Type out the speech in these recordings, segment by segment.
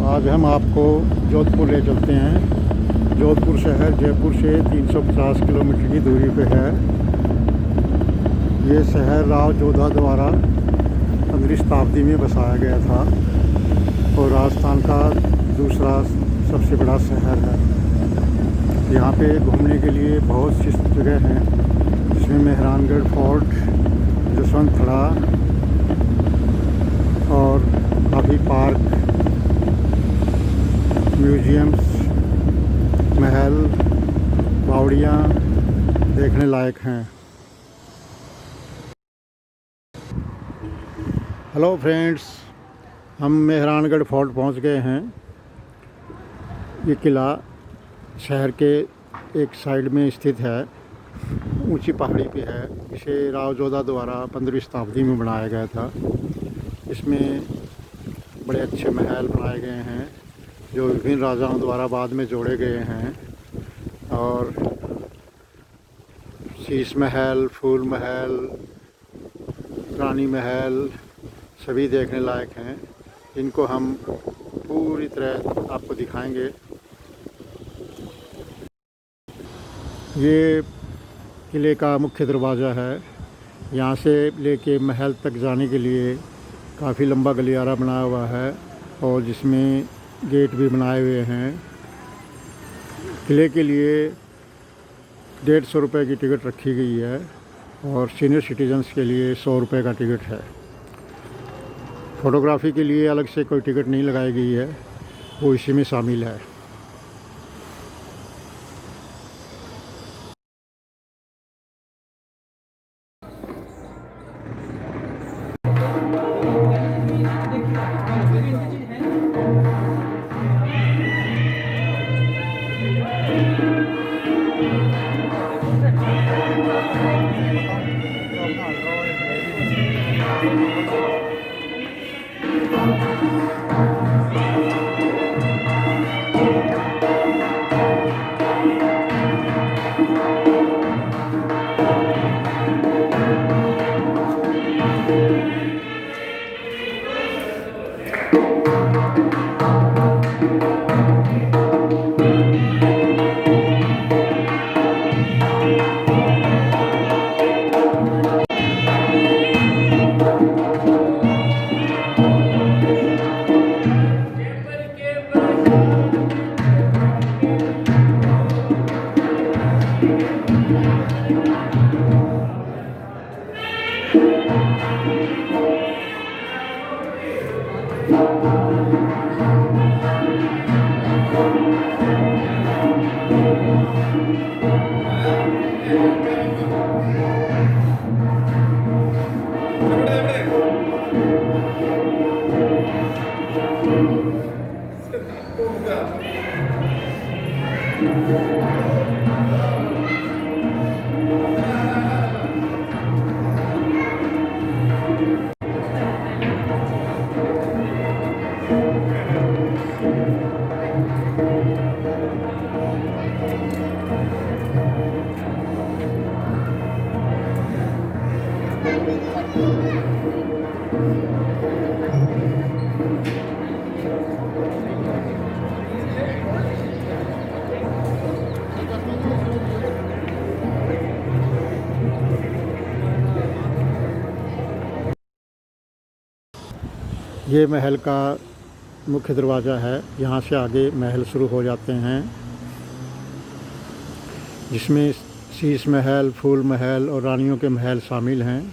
आज हम आपको जोधपुर ले चलते हैं। जोधपुर शहर जयपुर से 350 किलोमीटर की दूरी पे है। ये शहर राव जोधा द्वारा 15वीं शताब्दी में बसाया गया था और राजस्थान का दूसरा सबसे बड़ा शहर है। यहाँ पे घूमने के लिए बहुत सी जगह हैं, जिसमें मेहरानगढ़ फोर्ट, जसवंत थड़ा और काफ़ी पार्क, म्यूजियम्स, महल, बावड़ियाँ देखने लायक हैं। हेलो फ्रेंड्स, हम मेहरानगढ़ फोर्ट पहुंच गए हैं। ये किला शहर के एक साइड में स्थित है, ऊंची पहाड़ी पे है। इसे राव जोधा द्वारा 15वीं शताब्दी में बनाया गया था। इसमें बड़े अच्छे महल बनाए गए हैं जो विभिन्न राजाओं द्वारा बाद में जोड़े गए हैं, और शीश महल, फूल महल, रानी महल सभी देखने लायक हैं। इनको हम पूरी तरह आपको दिखाएंगे। ये किले का मुख्य दरवाज़ा है। यहाँ से लेके महल तक जाने के लिए काफ़ी लंबा गलियारा बनाया हुआ है और जिसमें गेट भी बनाए हुए हैं। किले के लिए 150 रुपये की टिकट रखी गई है और सीनियर सिटीजन्स के लिए 100 रुपये का टिकट है। फ़ोटोग्राफ़ी के लिए अलग से कोई टिकट नहीं लगाई गई है, वो इसी में शामिल है। ये महल का मुख्य दरवाज़ा है। यहाँ से आगे महल शुरू हो जाते हैं, जिसमें शीश महल, फूल महल और रानियों के महल शामिल हैं।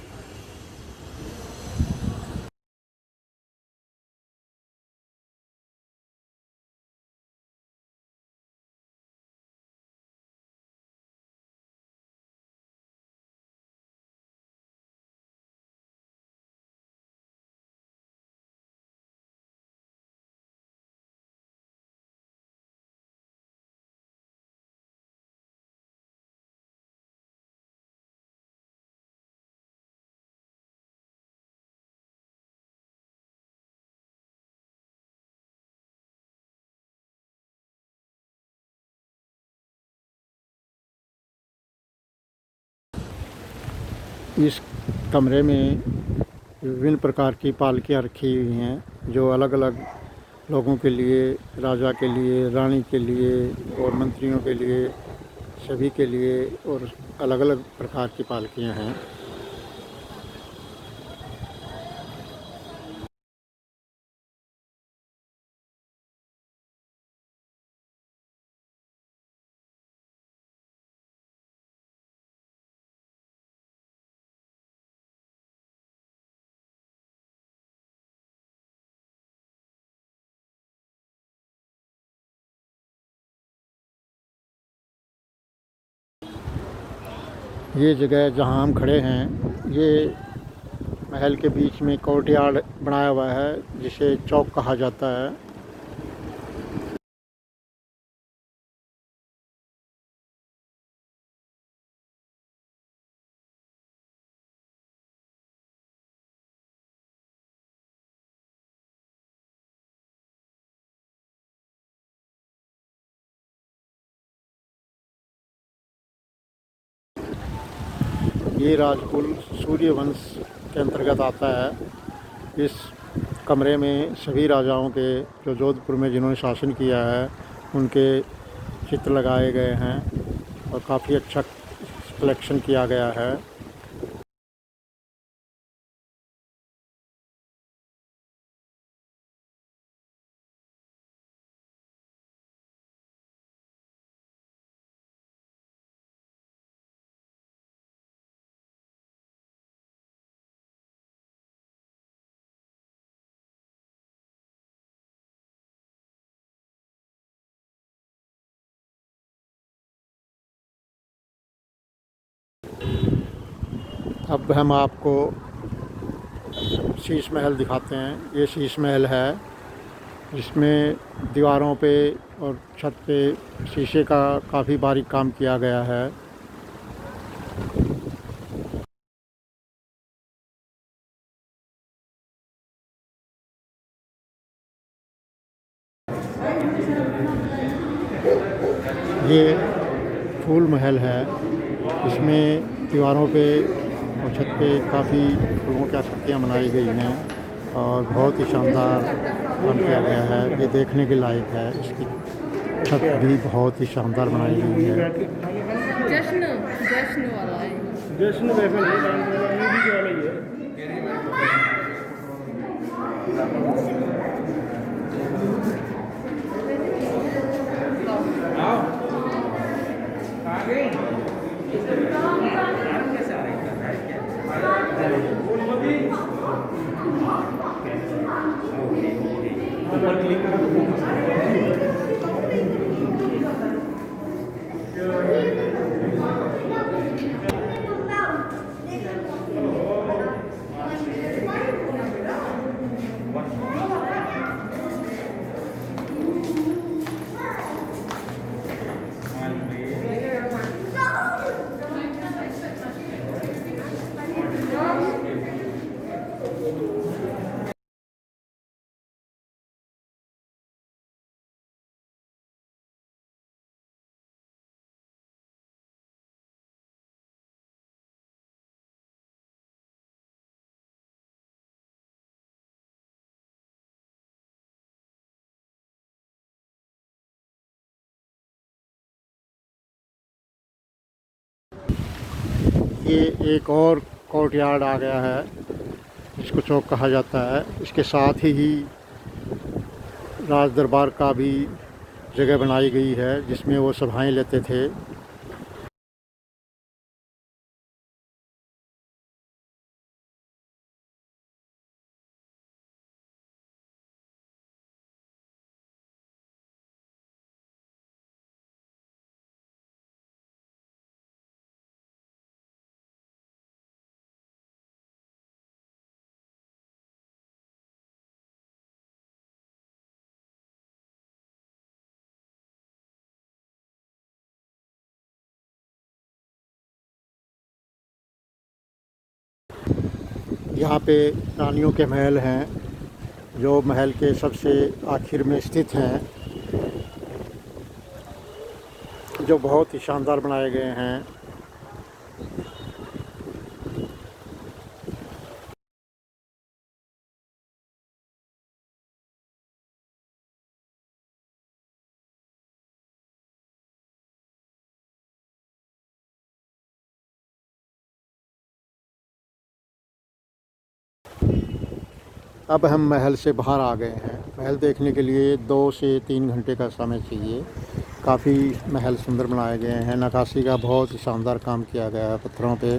इस कमरे में विभिन्न प्रकार की पालकियाँ रखी हुई हैं, जो अलग अलग लोगों के लिए, राजा के लिए, रानी के लिए और मंत्रियों के लिए, सभी के लिए, और अलग अलग प्रकार की पालकियां हैं। ये जगह जहाँ हम खड़े हैं, ये महल के बीच में कोर्टयार्ड बनाया हुआ है जिसे चौक कहा जाता है। ये राजकुल सूर्यवंश के अंतर्गत आता है। इस कमरे में सभी राजाओं के, जो जोधपुर में जिन्होंने शासन किया है, उनके चित्र लगाए गए हैं और काफ़ी अच्छा कलेक्शन किया गया है। अब हम आपको शीश महल दिखाते हैं। ये शीश महल है जिसमें दीवारों पे और छत पे शीशे का काफ़ी बारीक काम किया गया है। ये फूल महल है। इसमें दीवारों पे और छत पे काफ़ी फूलों की आकृतियाँ बनाई गई हैं और बहुत ही शानदार काम किया गया है। ये देखने के लायक है। इसकी छत भी बहुत ही शानदार बनाई गई है। जश्न जश्न वाला है। जश्न महफिल है, ये भी वाला ही है। आओ आ गई। कैसे आ रही ऊपर क्लिक करो। ये एक और कोर्टयार्ड आ गया है जिसको चौक कहा जाता है। इसके साथ ही राज दरबार का भी जगह बनाई गई है जिसमें वो सभाएं लेते थे। यहाँ पे रानियों के महल हैं जो महल के सबसे आखिर में स्थित हैं, जो बहुत ही शानदार बनाए गए हैं। अब हम महल से बाहर आ गए हैं। महल देखने के लिए 2 से 3 घंटे का समय चाहिए। काफ़ी महल सुंदर बनाए गए हैं। नक्काशी का बहुत ही शानदार काम किया गया है पत्थरों पे।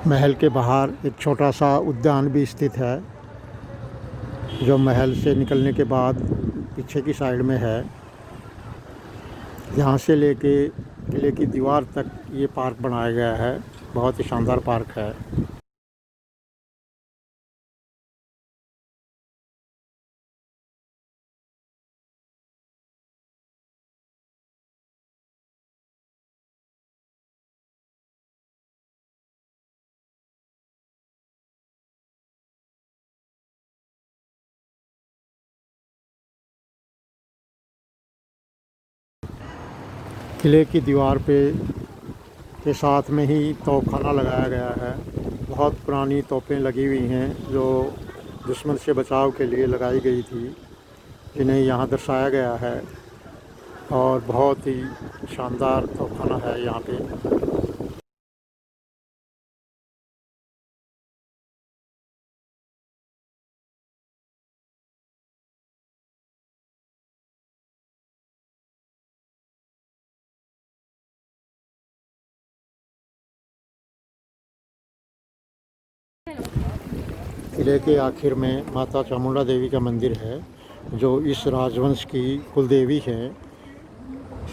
महल के बाहर एक छोटा सा उद्यान भी स्थित है, जो महल से निकलने के बाद पीछे की साइड में है। यहाँ से लेके किले की दीवार तक ये पार्क बनाया गया है। बहुत ही शानदार पार्क है। किले की दीवार पे के साथ में ही तोपखाना लगाया गया है। बहुत पुरानी तोपें लगी हुई हैं, जो दुश्मन से बचाव के लिए लगाई गई थी, जिन्हें यहाँ दर्शाया गया है। और बहुत ही शानदार तोपखाना है यहाँ पे। किले के आखिर में माता चामुंडा देवी का मंदिर है, जो इस राजवंश की कुलदेवी है।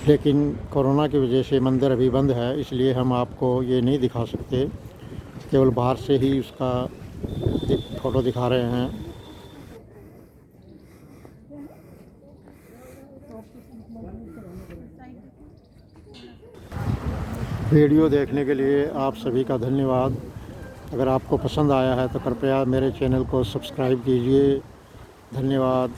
लेकिन कोरोना की वजह से मंदिर अभी बंद है, इसलिए हम आपको ये नहीं दिखा सकते। केवल बाहर से ही उसका फ़ोटो दिखा रहे हैं। वीडियो देखने के लिए आप सभी का धन्यवाद। अगर आपको पसंद आया है तो कृपया मेरे चैनल को सब्सक्राइब कीजिए। धन्यवाद।